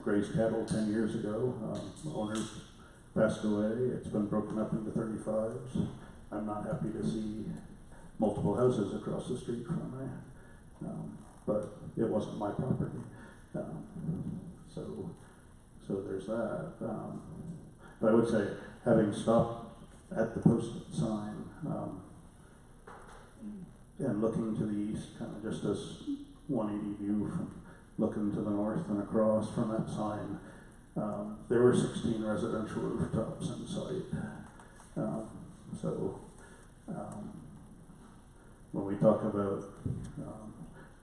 grazed cattle 10 years ago. Owners passed away. It's been broken up into 35s. I'm not happy to see multiple houses across the street from me, but it wasn't my property. So there's that. But I would say, having stopped at the posted sign and looking to the east, kind of just as 180 view from looking to the north and across from that sign, there were 16 residential rooftops in sight. When we talk about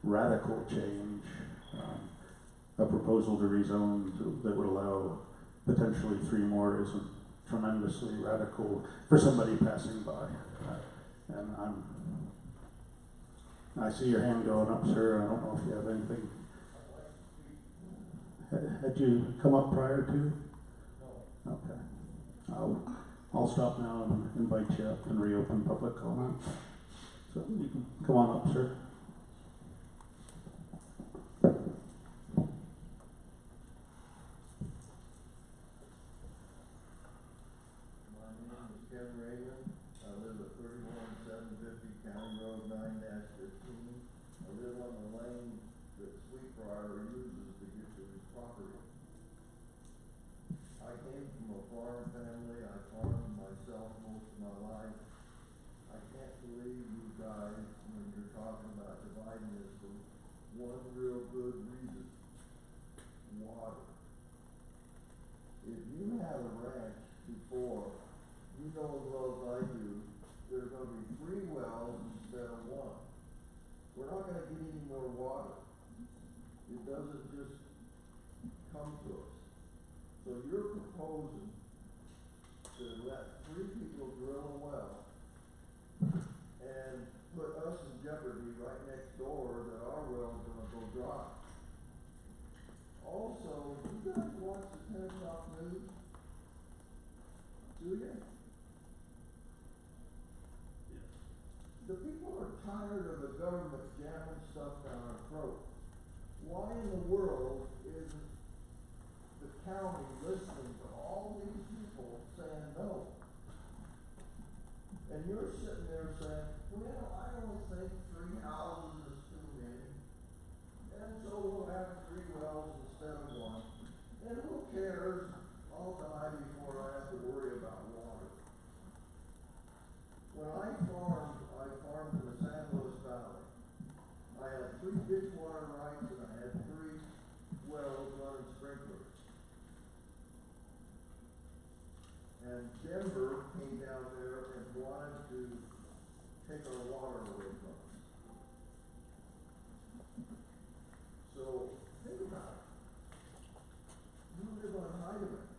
radical change, a proposal to rezone that would allow potentially 3 more isn't tremendously radical for somebody passing by. And I see your hand going up, sir. I don't know if you have anything. Had you come up prior to? No. Okay. I'll stop now and invite you up and reopen public comment. So you can come on up, sir. One real good reason: water. If you had a ranch before, you know as well as I do, there's going to be 3 wells instead of 1. We're not going to get any more water. It doesn't just come to us. So you're proposing to let 3 people drill a well and put us in jeopardy right next door that our well's gonna go dry. Also, you guys watch the 10 o'clock news? Do you? Yes. The people are tired of the government jamming stuff down our throat. Why in the world isn't the county listening to all these people saying no? And you're sitting there saying, well, I don't think 3 houses is too many, and so we'll have 3 wells instead of 1. And who cares? I'll die before I have to worry about water. When I farmed in the San Luis Valley. I had 3 ditch water rights and I had 3 wells running sprinklers. And Denver came down there and wanted to take our water away from us. So, think about it. You live on Heidemann.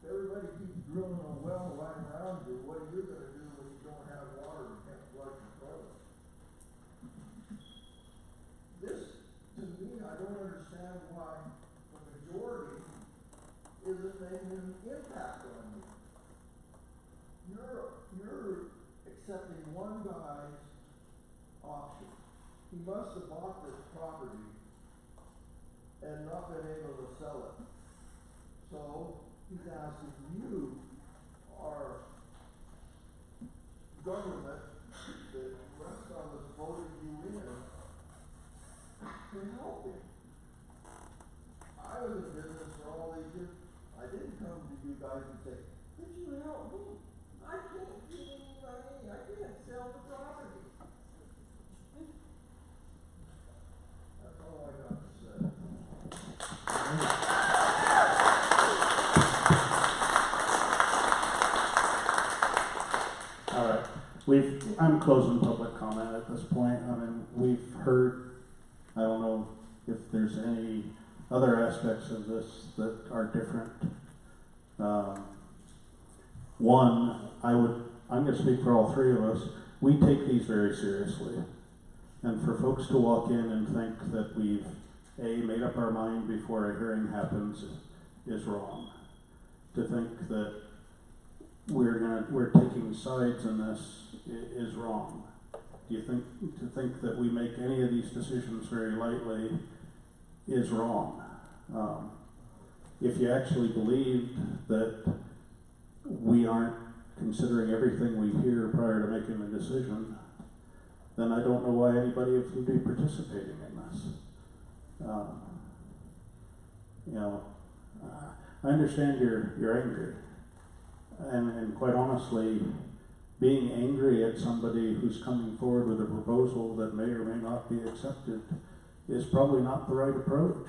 Everybody keeps drilling a well right around you. What are you going to do when you don't have water and can't flush your toilet? This, to me, I don't understand why the majority isn't making an impact on you. You're accepting one guy's option. He must have bought this property and not been able to sell it. So he's asking you, our government, that the rest of us voted you in, to help him. I was in business for all these years. I didn't come to you guys and say, could you help me? I can't get any money. I can't sell the property. That's all I got to say. All right. I'm closing public comment at this point. I mean, we've heard, I don't know if there's any other aspects of this that are different. One, I'm going to speak for all 3 of us. We take these very seriously. And for folks to walk in and think that we've, made up our mind before a hearing happens is wrong. To think that we're taking sides in this is wrong. To think that we make any of these decisions very lightly is wrong. if you actually believed that we aren't considering everything we hear prior to making a decision, then I don't know why anybody would be participating in this. You know, I understand you're angry, and quite honestly, being angry at somebody who's coming forward with a proposal that may or may not be accepted is probably not the right approach.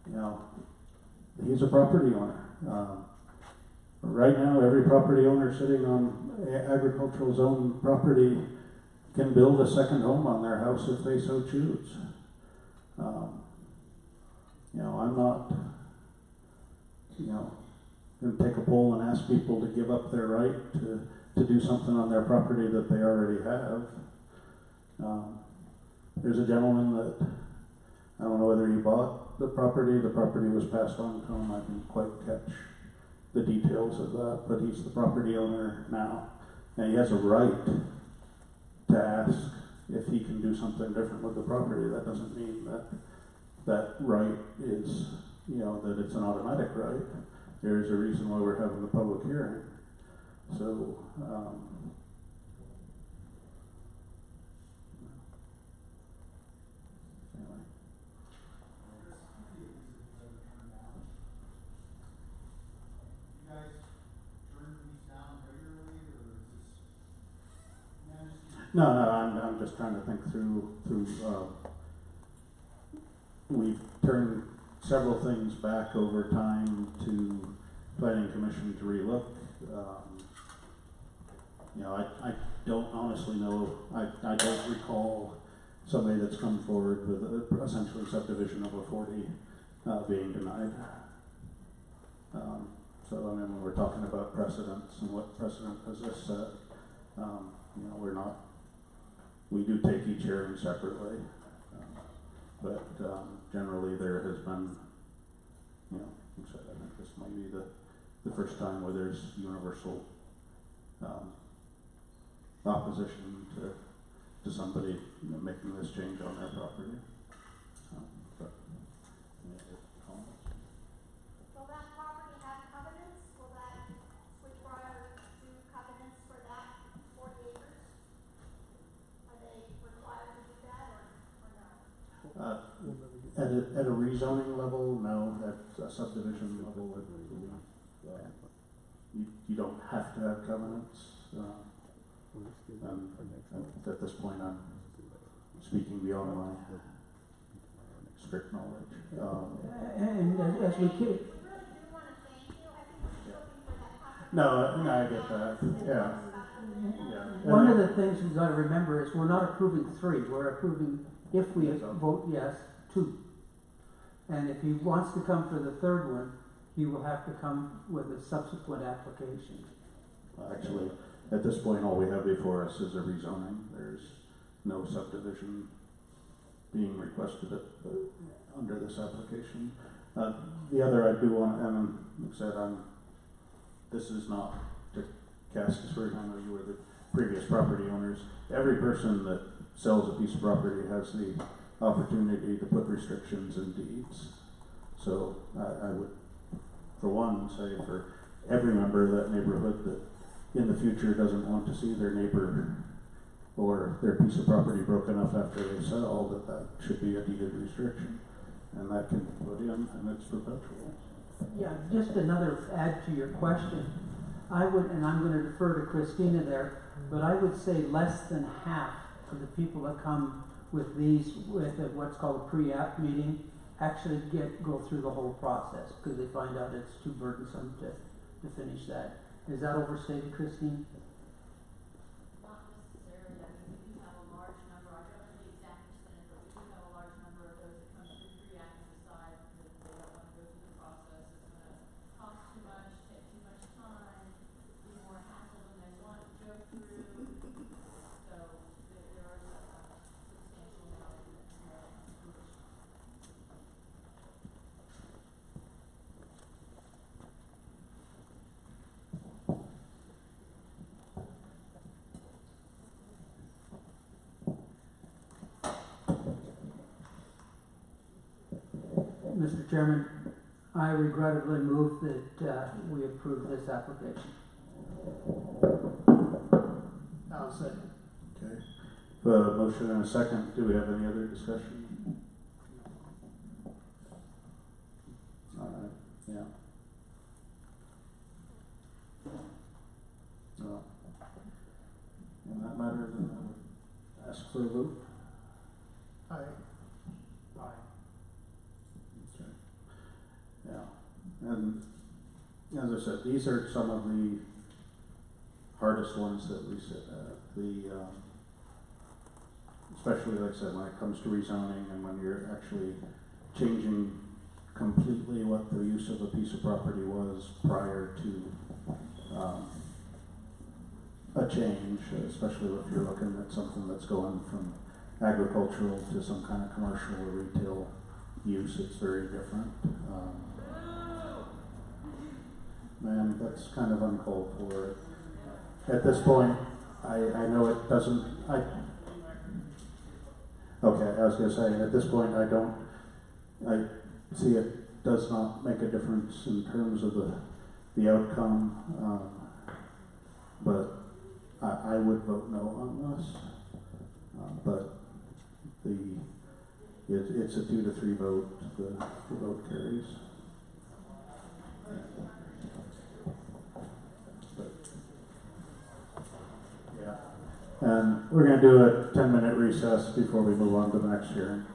You know, he's a property owner. Right now, every property owner sitting on agricultural zone property can build a second home on their house if they so choose. You know, I'm not, you know, going to take a poll and ask people to give up their right to do something on their property that they already have. There's a gentleman that, I don't know whether he bought the property was passed on to him, I didn't quite catch the details of that, but he's the property owner now, and he has a right to ask if he can do something different with the property. That doesn't mean that that right is, you know, that it's an automatic right. There is a reason why we're having the public hearing. So, anyway. You guys turn these down regularly, or is this managed? No, I'm just trying to think through, we've turned several things back over time to planning commission to relook. You know, I don't honestly know, I don't recall somebody that's come forward with essentially subdivision over 40 being denied. So I mean, when we're talking about precedents and what precedent has this set, you know, we do take each hearing separately, but generally there has been, you know, like I said, I think this might be the first time where there's universal opposition to somebody, you know, making this change on their property. But any other comments? Will that property have covenants? Will that Sweetbriar do covenants for that 40 acres? Are they required to do that or no? At a rezoning level, no. At a subdivision level, you don't have to have covenants. At this point, I'm speaking beyond my strict knowledge. And as we keep, We really do want to thank you. I think we're just looking for that possibility. No, I get that. Yeah. one of the things we've got to remember is we're not approving 3, we're approving, if we vote yes, 2. And if he wants to come for the 3rd one, he will have to come with a subsequent application. Actually, at this point, all we have before us is a rezoning. There's no subdivision being requested under this application. The other I do want, and like I said, this is not to cast aspersions. I know you were the previous property owners. Every person that sells a piece of property has the opportunity to put restrictions in deeds. So I would, for one, say for every member of that neighborhood that in the future doesn't want to see their neighbor or their piece of property broken up after they sell, that should be a deeded restriction. And that can be put in, and it's perpetual. Yeah, just another add to your question. I would, and I'm going to defer to Christina there, but I would say less than half of the people that come with these, with what's called a pre-app meeting, actually go through the whole process because they find out it's too burdensome to finish that. Is that overstated, Christine? Not necessarily. I mean, we do have a large number, I don't know the exact percentage, but we do have a large number of those that come through pre-act and decide that they don't want to go through the process. It's going to cost too much, take too much time, be more hassle than they want to go through. So there are a substantial amount of Mr. Chairman, I regrettably move that we approve this application. I'll second. Okay. The motion and a second. Do we have any other discussion? All right. Yeah. In that matter, then I would ask for a vote. Aye. Okay. Yeah. And as I said, these are some of the hardest ones that we said. Especially, like I said, when it comes to rezoning and when you're actually changing completely what the use of a piece of property was prior to a change, especially if you're looking at something that's going from agricultural to some kind of commercial or retail use, it's very different. Man, that's kind of uncalled for. At this point, I know it doesn't, okay, I was gonna say, at this point, I see it does not make a difference in terms of the outcome, but I would vote no on this. But it's a 2 to 3 vote, the vote carries. Yeah. And we're going to do a 10-minute recess before we move on to the next hearing.